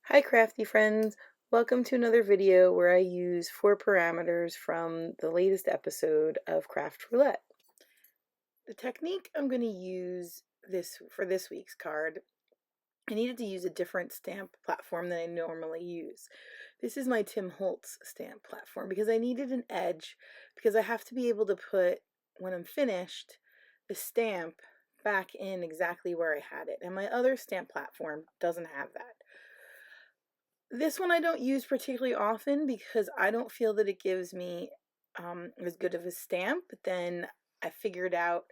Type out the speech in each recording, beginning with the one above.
Hi crafty friends, welcome to another video where I use 4 parameters from the latest episode of Craft Roulette. The technique I'm going to use for this week's card, I needed to use a different stamp platform than I normally use. This is my Tim Holtz stamp platform because I needed an edge because I have to be able to put, when I'm finished, the stamp back in exactly where I had it, and my other stamp platform doesn't have that. This one I don't use particularly often because I don't feel that it gives me as good of a stamp, but then I figured out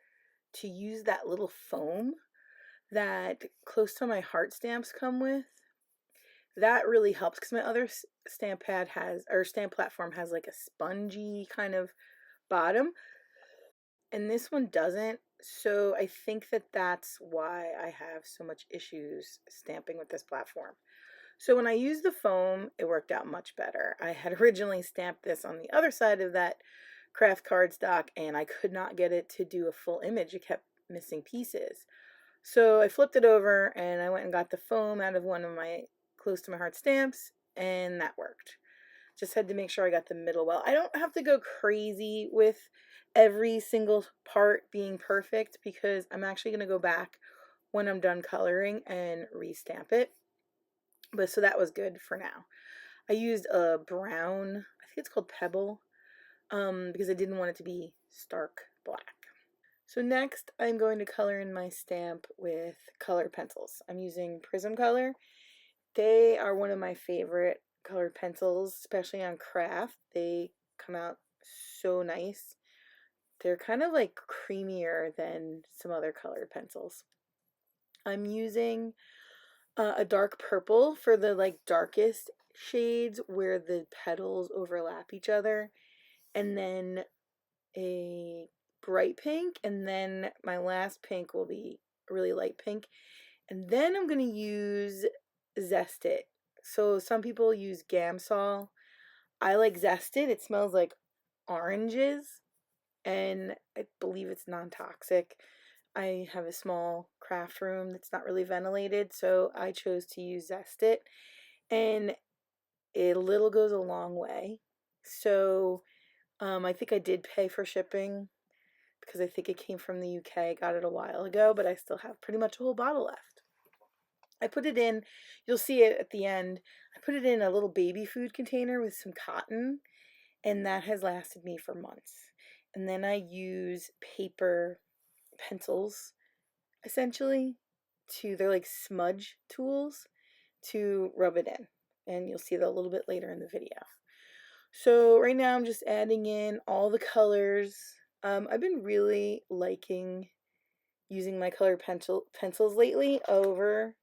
to use that little foam that Close to My Heart stamps come with. That really helps because my other stamp pad has, or stamp platform has, like a spongy kind of bottom, and this one doesn't. So I think that that's why I have so much issues stamping with this platform. So when I used the foam, it worked out much better. I had originally stamped this on the other side of that Kraft cardstock, and I could not get it to do a full image. It kept missing pieces. So I flipped it over and I went and got the foam out of one of my Close to My Heart stamps, and that worked. Just had to make sure I got the middle well. I don't have to go crazy with every single part being perfect because I'm actually going to go back when I'm done coloring and restamp it. But so that was good for now. I used a brown, I think it's called Pebble, because I didn't want it to be stark black. So next I'm going to color in my stamp with colored pencils. I'm using Prismacolor. They are one of my favorite colored pencils, especially on Kraft. They come out so nice. They're kind of like creamier than some other colored pencils. I'm using a dark purple for the like darkest shades where the petals overlap each other, and then a bright pink, and then my last pink will be a really light pink, and then I'm going to use Zest-it. So some people use Gamsol. I like Zest-it. It smells like oranges, and I believe it's non-toxic. I have a small craft room that's not really ventilated, so I chose to use Zest-it, and a little goes a long way. So I think I did pay for shipping because I think it came from the UK. I got it a while ago, but I still have pretty much a whole bottle left. I put it in, you'll see it at the end, I put it in a little baby food container with some cotton, and that has lasted me for months. And then I use paper pencils, essentially, they're like smudge tools, to rub it in. And you'll see that a little bit later in the video. So right now I'm just adding in all the colors. I've been really liking using my colored pencils lately over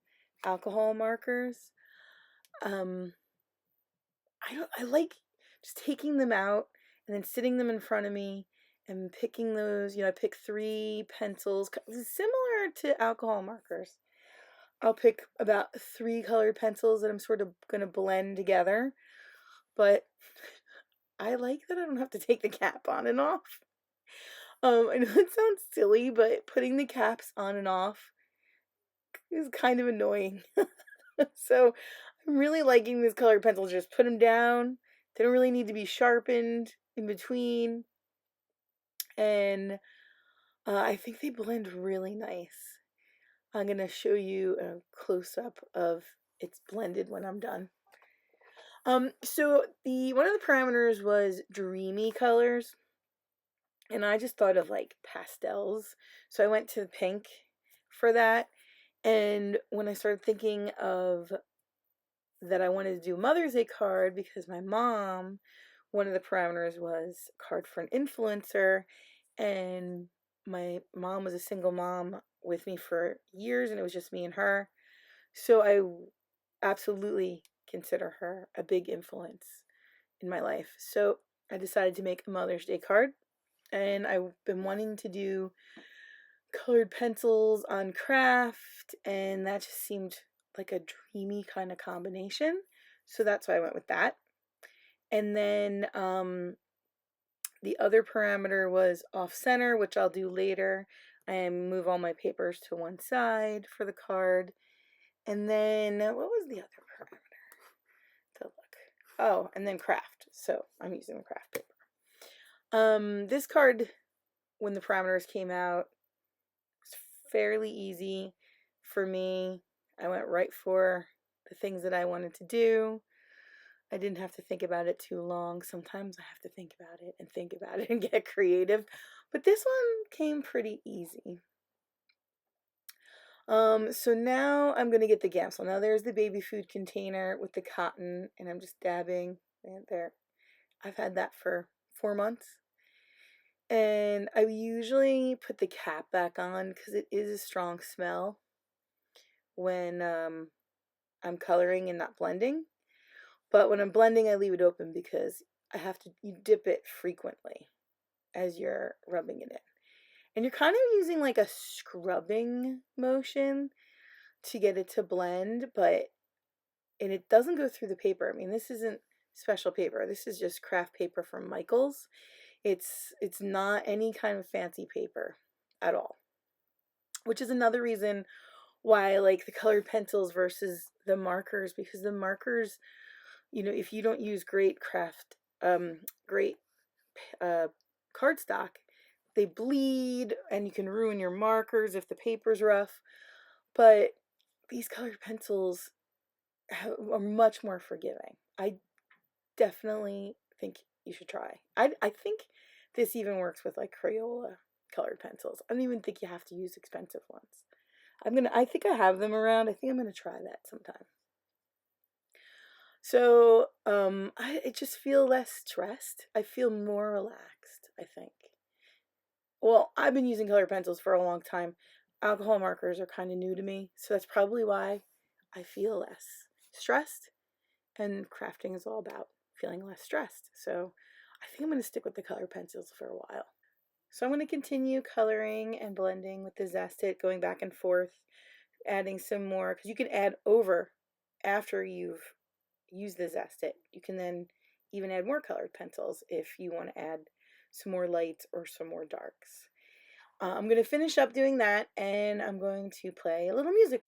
alcohol markers. Um, I like just taking them out and then sitting them in front of me and picking those. I pick 3 pencils, similar to alcohol markers. I'll pick about 3 colored pencils that I'm sort of going to blend together, but I like that I don't have to take the cap on and off. I know it sounds silly, but putting the caps on and off is kind of annoying. So I'm really liking these colored pencils. Just put them down. They don't really need to be sharpened in between. And I think they blend really nice. I'm going to show you a close-up of it's blended when I'm done. So one of the parameters was dreamy colors, and I just thought of like pastels. So I went to the pink for that. And when I started thinking of that I wanted to do a Mother's Day card because my mom, one of the parameters was card for an influencer, and my mom was a single mom with me for years, and it was just me and her. So I absolutely consider her a big influence in my life. So I decided to make a Mother's Day card, and I've been wanting to do colored pencils on Kraft, and that just seemed like a dreamy kind of combination. So that's why I went with that. And then the other parameter was off center, which I'll do later. I move all my papers to one side for the card. And then what was the other parameter? Oh, and then Kraft. So I'm using the Kraft paper. This card, when the parameters came out, was fairly easy for me. I went right for the things that I wanted to do. I didn't have to think about it too long. Sometimes I have to think about it and get creative. But this one came pretty easy. So now I'm going to get the gamsel. Now there's the baby food container with the cotton, and I'm just dabbing and there. I've had that for 4 months. And I usually put the cap back on because it is a strong smell when I'm coloring and not blending. But when I'm blending, I leave it open because you dip it frequently as you're rubbing it in. And you're kind of using like a scrubbing motion to get it to blend, and it doesn't go through the paper. I mean, this isn't special paper. This is just craft paper from Michaels. It's not any kind of fancy paper at all, which is another reason why I like the colored pencils versus the markers, because the markers, if you don't use great cardstock, they bleed and you can ruin your markers if the paper's rough. But these colored pencils are much more forgiving. I definitely think you should try. I think this even works with like Crayola colored pencils. I don't even think you have to use expensive ones. I think I have them around. I think I'm gonna try that sometime. So I just feel less stressed. I feel more relaxed, I think. Well, I've been using colored pencils for a long time. Alcohol markers are kind of new to me, so that's probably why I feel less stressed. And crafting is all about feeling less stressed. So I think I'm going to stick with the colored pencils for a while. So I'm going to continue coloring and blending with the Zest-it, going back and forth, adding some more, because you can add over after you've used the Zest-it. You can then even add more colored pencils if you want to add some more lights or some more darks. I'm going to finish up doing that, and I'm going to play a little music.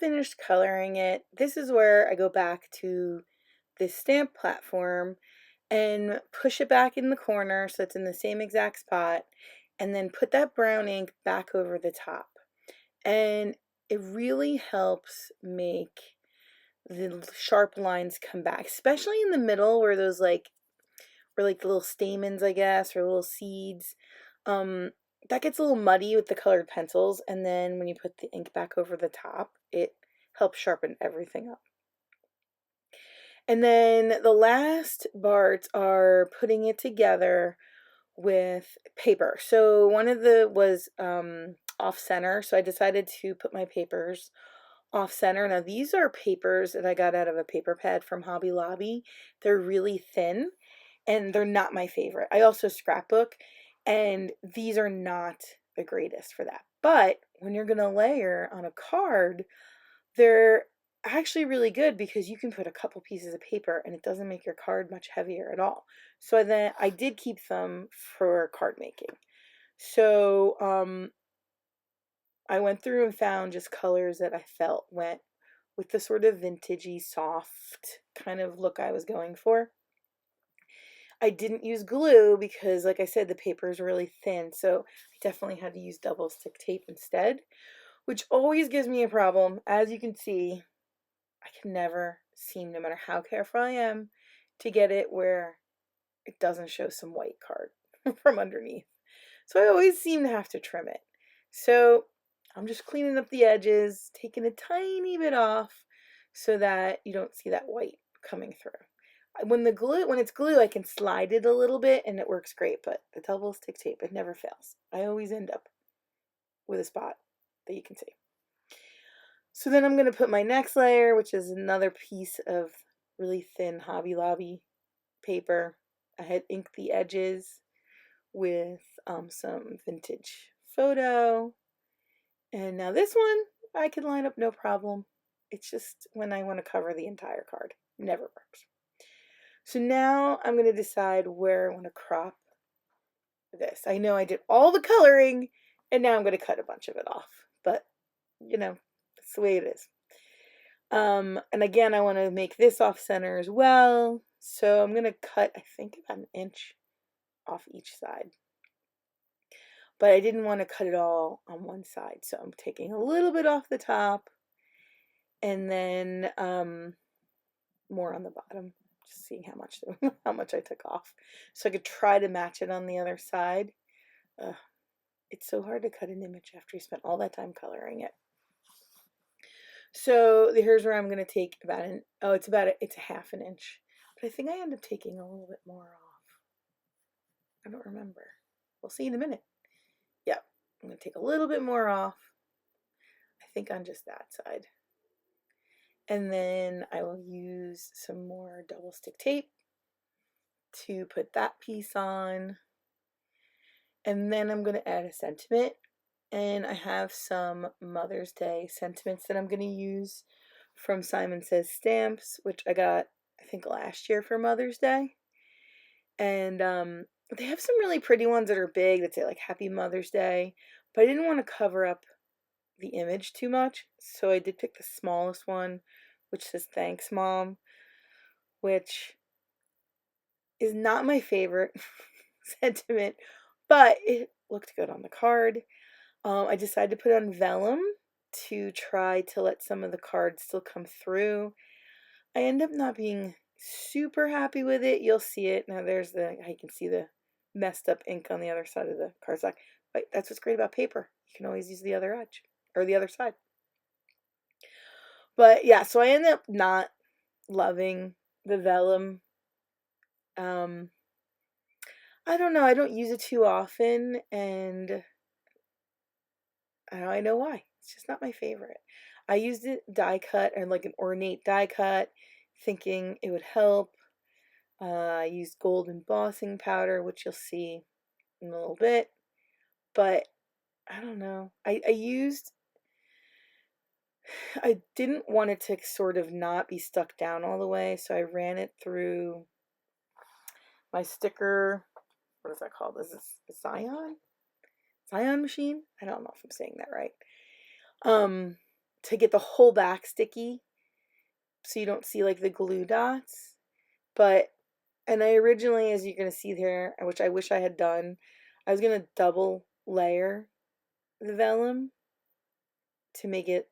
finished coloring it, this is where I go back to this stamp platform and push it back in the corner so it's in the same exact spot, and then put that brown ink back over the top. And it really helps make the sharp lines come back, especially in the middle where those where the little stamens, I guess, or little seeds. That gets a little muddy with the colored pencils, and then when you put the ink back over the top, it helps sharpen everything up. And then the last parts are putting it together with paper. So one of the was off center, so I decided to put my papers off center. Now these are papers that I got out of a paper pad from Hobby Lobby. They're really thin and they're not my favorite. I also scrapbook, and these are not the greatest for that. But when you're going to layer on a card, they're actually really good because you can put a couple pieces of paper and it doesn't make your card much heavier at all. So then I did keep them for card making. So I went through and found just colors that I felt went with the sort of vintagey, soft kind of look I was going for. I didn't use glue because, like I said, the paper is really thin, so I definitely had to use double stick tape instead, which always gives me a problem. As you can see, I can never seem, no matter how careful I am, to get it where it doesn't show some white card from underneath. So I always seem to have to trim it. So I'm just cleaning up the edges, taking a tiny bit off so that you don't see that white coming through. When it's glue, I can slide it a little bit and it works great, but the double stick tape, it never fails. I always end up with a spot that you can see. So then I'm going to put my next layer, which is another piece of really thin Hobby Lobby paper. I had inked the edges with some vintage photo. And now this one, I can line up no problem. It's just when I want to cover the entire card. Never works. So now I'm going to decide where I want to crop this. I know I did all the coloring, and now I'm going to cut a bunch of it off. But, you know, that's the way it is. And again, I want to make this off center as well. So I'm going to cut, I think, about an inch off each side. But I didn't want to cut it all on one side. So I'm taking a little bit off the top and then more on the bottom. Just seeing how much I took off. So I could try to match it on the other side. It's so hard to cut an image after you spent all that time coloring it. So here's where I'm going to take about it's a half an inch. But I think I end up taking a little bit more off. I don't remember. We'll see in a minute. Yep, I'm going to take a little bit more off. I think on just that side. And then I will use some more double stick tape to put that piece on. And then I'm going to add a sentiment. And I have some Mother's Day sentiments that I'm going to use from Simon Says Stamps, which I got, I think, last year for Mother's Day. And they have some really pretty ones that are big that say, like, Happy Mother's Day. But I didn't want to cover up the image too much, so I did pick the smallest one, which says Thanks, Mom, which is not my favorite sentiment, but it looked good on the card. I decided to put on vellum to try to let some of the cards still come through. I end up not being super happy with it. You'll see it. Now there's you can see the messed up ink on the other side of the cardstock. But that's what's great about paper. You can always use the other edge or the other side. But yeah, so I ended up not loving the vellum. I don't know. I don't use it too often, and I know why. It's just not my favorite. I used it die cut, or like an ornate die cut, thinking it would help. I used gold embossing powder, which you'll see in a little bit. But I don't know. I didn't want it to sort of not be stuck down all the way, so I ran it through my sticker. What is that called? Is this a Zion machine? I don't know if I'm saying that right. to get the whole back sticky so you don't see like the glue dots. And I originally, as you're going to see here, which I wish I had done, I was going to double layer the vellum to make it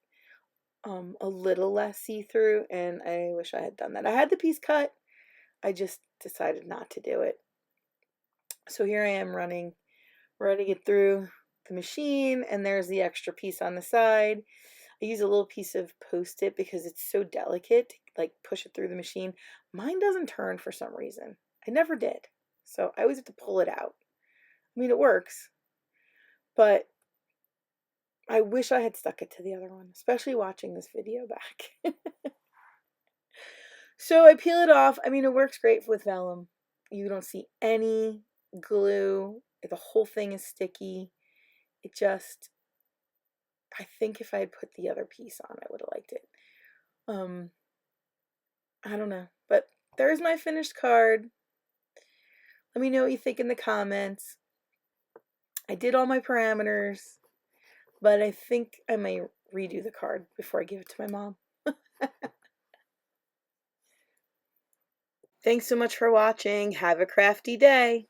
a little less see-through, and I wish I had done that. I had the piece cut, I just decided not to do it. So here I am running it through the machine, and there's the extra piece on the side. I use a little piece of Post-it because it's so delicate to like push it through the machine. Mine doesn't turn for some reason. I never did. So I always have to pull it out. I mean, it works, but I wish I had stuck it to the other one, especially watching this video back. So I peel it off. I mean, it works great with vellum. You don't see any glue. The whole thing is sticky. It just, I think if I had put the other piece on, I would have liked it. I don't know, but there's my finished card. Let me know what you think in the comments. I did all my parameters, but I think I may redo the card before I give it to my mom. Thanks so much for watching. Have a crafty day.